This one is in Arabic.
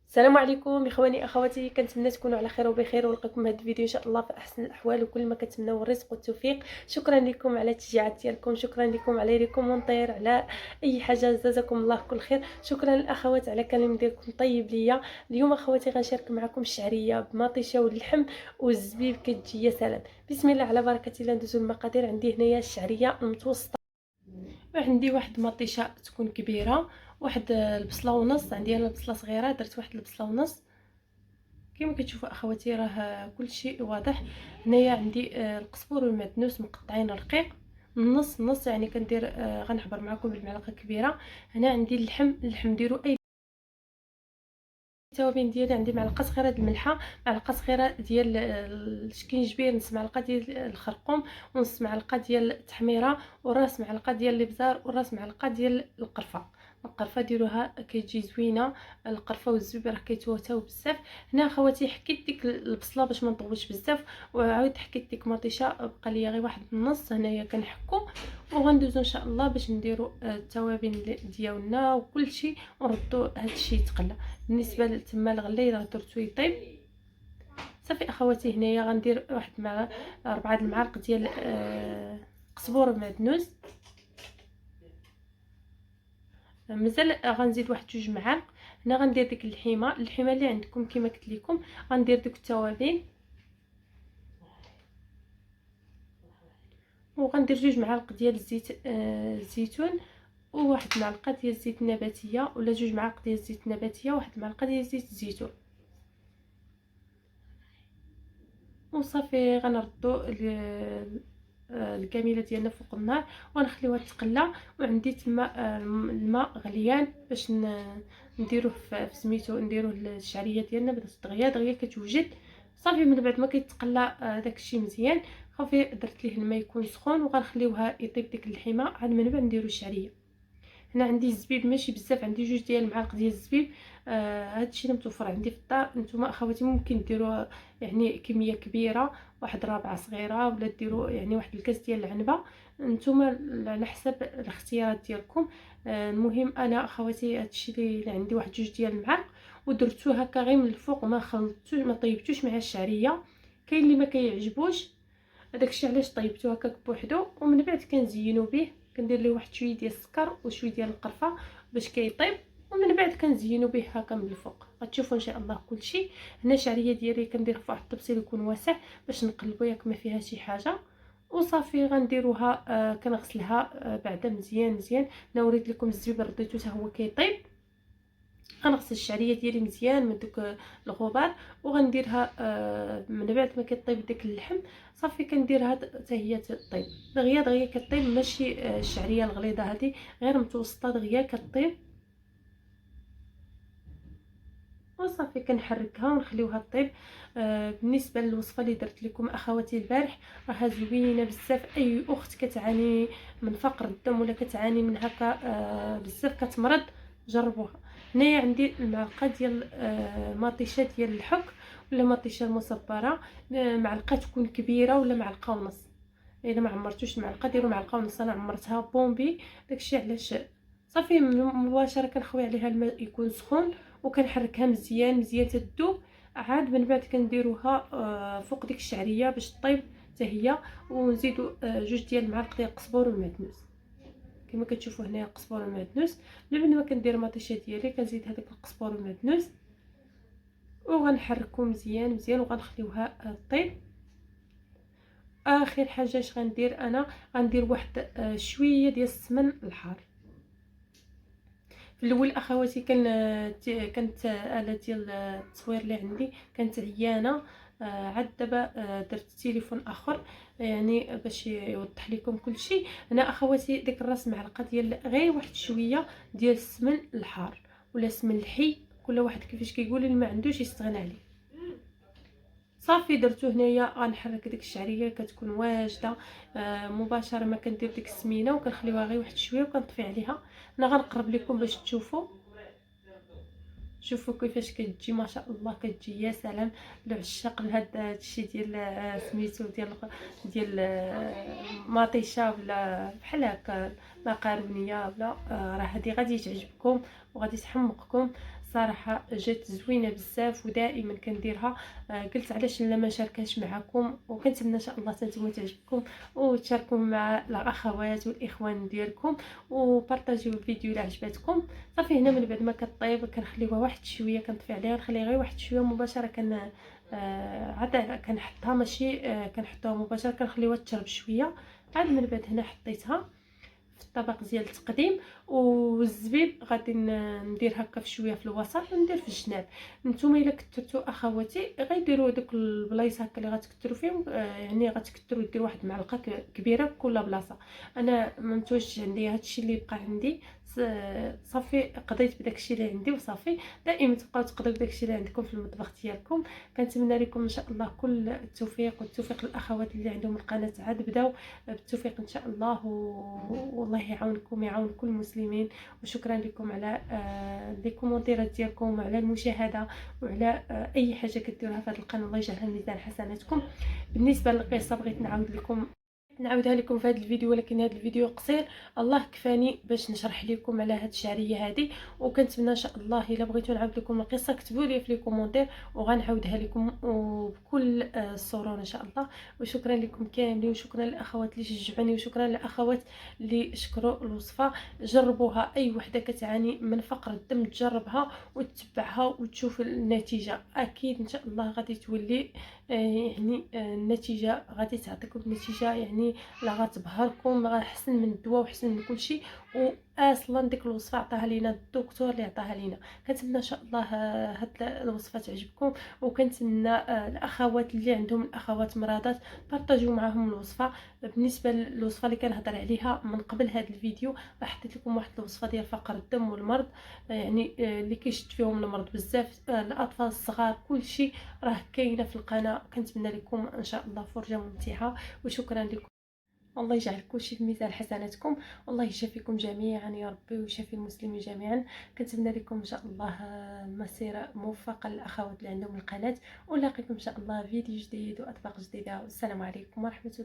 السلام عليكم اخواني اخواتي، كنتمنى تكونوا على خير وبخير ونلقاكم هذا الفيديو ان شاء الله في احسن الاحوال وكل ما كتمناو الرزق والتوفيق. شكرا لكم على التشجيعات ديالكم، شكرا لكم على لي كومونتير، على اي حاجه، جزاكم الله كل خير. شكرا للاخوات على كلام ديالكم طيب ليا. اليوم اخواتي غنشارك معكم الشعريه بمطيشه واللحم والزبيب، كتجي يا سلام. بسم الله على بركه الله. ندوزو المقادير. عندي هنايا الشعريه المتوسطه، وعندي واحد مطيشه تكون كبيره، واحد البصله ونص. عندي انا البصله صغيره، درت واحد البصله ونص. كما كتشوفوا اخواتي راه كل شيء واضح. هنايا عندي القزبر والمعدنوس مقطعين رقيق نص نص، يعني كندير غنعبر معكم بالمعلقه كبيره. هنا عندي اللحم ديروا اي التوابل ديالي. عندي معلقه صغيره د الملحه، معلقه صغيره ديال الشكينجبير، نص معلقه ديال الخرقوم، ونص معلقه ديال التحميره، وراس معلقه ديال الابزار، وراس معلقه ديال القرفه ديروها كتجي زوينه. القرفه والزبيب راه كيتواتاو بزاف. هنا خواتي حكيت ديك البصله باش ما نطولش بزاف، وعاود حكيت ديك مطيشه بقى ليا غير واحد النص. هنايا كنحكو وغندوزو ان شاء الله باش نديرو التوابل ديالنا وكلشي، ونردو هادشي يتقلى. بالنسبه لتما الغلي راه درتو يطيب صافي اخواتي. هنايا غندير واحد مع 4 المعالق ديال قزبور ومعدنوس. مازال غنزيد واحد 2 معالق. هنا غندير ديك اللحيمه اللي عندكم كما قلت لكم. غندير دوك التوابل، وغندير 2 معالق ديال الزيت الزيتون، وواحد معلقه ديال الزيت النباتيه، ولا 2 معالق ديال الزيت النباتيه، وواحد معلقه ديال زيت الزيتون. وصافي غنردو الكميله ديالنا فوق النار ونخليوها تقلى. وعندي تما الماء غليان باش نديروه في سميتو، نديروه الشعريه ديالنا باش دغيا كتوجد. صافي من بعد ما كيتقلى داكشي مزيان، صافي درت ليه الماء يكون سخون وغنخليوها يطيب ديك اللحيمه. عاد من بعد نديرو الشعريه. هنا عندي الزبيب ماشي بزاف، عندي 2 ديال المعالق ديال الزبيب. هادشي اللي متوفر عندي في الدار. نتوما اخواتي ممكن ديروا يعني كميه كبيره، واحد رابعه صغيره، ولا ديروا يعني واحد الكاس ديال العنبه. نتوما على حسب الاختيارات ديالكم. المهم انا اخواتي هادشي اللي عندي واحد 2 ديال المعالق، ودرتو هكا غير من الفوق، ما خلطتوش ما طيبتوش مع الشعريه. كاين اللي ما كيعجبوش داكشي علاش طيبتو هكاك بوحدو. ومن بعد كنزينو به، كندير ليه واحد شويه ديال السكر وشويه ديال القرفه باش كيطيب. ومن بعد كنزينو به هكا من الفوق. غتشوفوا ان شاء الله كلشي. هنا الشعريه ديالي كندير في واحد الطبسيل يكون واسع باش نقلبو ياك ما فيها شي حاجه. وصافي غنديروها كنغسلها بعدا مزيان مزيان. نوريت لكم الزبيب رديتو حتى هو كيطيب. غنغسل الشعريه ديالي مزيان من دوك الغبار، وغنديرها من بعد ما كيطيب داك اللحم. صافي كنديرها حتى هي تطيب دغيا كطيب، ماشي الشعريه الغليظه هذه، غير متوسطه دغيا كطيب. وصافي كنحركها ونخليوها طيب. بالنسبه للوصفه اللي درت لكم اخواتي البارح، راها زوينه بزاف. اي اخت كتعاني من فقر الدم ولا كتعاني من هكا بزاف كتمرض، جربوها. هنايا عندي المعلقه ديال مطيشه ديال الحك، ولا مطيشه المصبره. معلقه تكون كبيره ولا معلقه ونص. الا ما عمرتوش المعلقه ديروا معلقه ونص. انا عمرتها بومبي، داكشي علاش. صافي مباشره كنخوي عليها الماء يكون سخون، وكنحركها مزيان مزيان تذوب. عاد من بعد كنديروها فوق ديك الشعريه باش طيب حتى هي. ونزيدوا 2 ديال المعالق ديال القزبر والمعدنوس. كما كتشوفوا هنا القزبر والمعدنوس. من بعد ما كندير المطيشه ديالي كنزيد هذاك القزبر والمعدنوس، وغنحركو مزيان مزيان وغنخليوها طيب. اخر حاجه اش غندير انا، غندير واحد شويه ديال السمن الحار. في الاول اخواتي كانت اله ديال التصوير اللي عندي كانت عيانه. عاد دابا درت تليفون اخر يعني باش يوضح لكم كل شيء. هنا اخواتي ديك الراس معلقه ديال غير واحد شويه ديال السمن الحار ولا السمن الحي، كل واحد كيفاش كيقول، اللي ما عندوش يستغنى عليه. صافي درتو هنايا. غنحرك ديك الشعريه كتكون واجده مباشره ما كندير ديك السمينه، وكنخليوها غير واحد شويه وكنطفي عليها. انا غنقرب لكم باش تشوفوا. شوفوا كيفاش كتجي ما شاء الله، كتجي يا سلام. العشاق لهذا الشيء ديال سميتو ديال مطيشه ولا بحال هكا مقارونيه ولا راه هذه غادي تعجبكم وغادي تحمقكم. صراحه جات زوينه بزاف ودائما كنديرها. قلت علاش لا ما نشاركهاش معكم، وكنتمنى ان شاء الله نتوما تعجبكم وتشاركوا مع الاخوات والاخوان ديالكم وبارطاجيو الفيديو الا عجبتكم. صافي هنا من بعد ما كطيب كنخليوها واحد شويه، كنطفي عليها نخليها غير واحد شويه مباشره. عاد كنحطها ماشي كنحطوها مباشره، كنخليوها تشرب شويه. عاد من بعد هنا حطيتها في الطبق ديال التقديم. والزبيب غادي ندير هكا في شويه في الوسط وندير في الجناب. نتوما الا كثرتوا اخواتي غيديروا دوك البلايص هكا اللي غتكثروا فيهم، يعني غتكثروا ديروا واحد المعلقه كبيره بكل بلاصه. انا ما متوجدش عندي هادشي اللي بقى عندي، صافي قضيت بداكشي اللي عندي وصافي. دائما تبقاو تقضيو بداكشي اللي عندكم في المطبخ ديالكم. كنتمنى لكم ان شاء الله كل التوفيق، والتوفيق للاخوات اللي عندهم القناه عاد بداو بالتوفيق ان شاء الله. والله يعاونكم يعاون كل المسلمين. وشكرا لكم على لي كومونتيرات ديالكم وعلى المشاهده وعلى اي حاجه كديروها في هذا القناه. الله يجعلها ميزان حسناتكم. بالنسبه للقصه بغيت نعاودها لكم في هذا الفيديو، ولكن هذا الفيديو قصير. الله كفاني باش نشرح لكم على هذه الشعريه هذه. وكنتمنى ان شاء الله الا بغيتوا نعاود لكم القصه كتبوا لي في لي كومونتير وغنعاودها لكم وبكل السرور ان شاء الله. وشكرا لكم كاملين، وشكرا للاخوات اللي شجعوني، وشكرا للاخوات اللي شكروا الوصفه. جربوها، اي وحده كتعاني من فقر الدم تجربها وتتبعها وتشوف النتيجه. اكيد ان شاء الله غادي تولي يعني النتيجه غادي تعطيكم النتيجه، يعني لا غتبهركم، غاحسن من الدواء وحسن من كل شيء. واصلا ديك الوصفه عطاها لينا الدكتور اللي عطاها لينا. كنتمنى ان شاء الله هاد الوصفه تعجبكم. وكنتمنى الاخوات اللي عندهم الاخوات مريضات بارطاجيو معهم الوصفه. بالنسبه للوصفه اللي كنهضر عليها من قبل هذا الفيديو، حطيت لكم واحد الوصفه ديال فقر الدم والمرض، يعني اللي كيشد فيهم المرض بزاف، الاطفال الصغار كل شيء راه كاينه في القناه. كنتمنى لكم ان شاء الله فرجه ممتعه. وشكرا لكم. الله يجعل كل شيء في ميزان حسناتكم. والله يشافيكم جميعا يا ربي ويشافي المسلمين جميعا. كنتمنى لكم ان شاء الله مسيره موفقه للاخوات اللي عندهم القناه. ونلاقيكم ان شاء الله فيديو جديد واطباق جديده. والسلام عليكم ورحمه الله.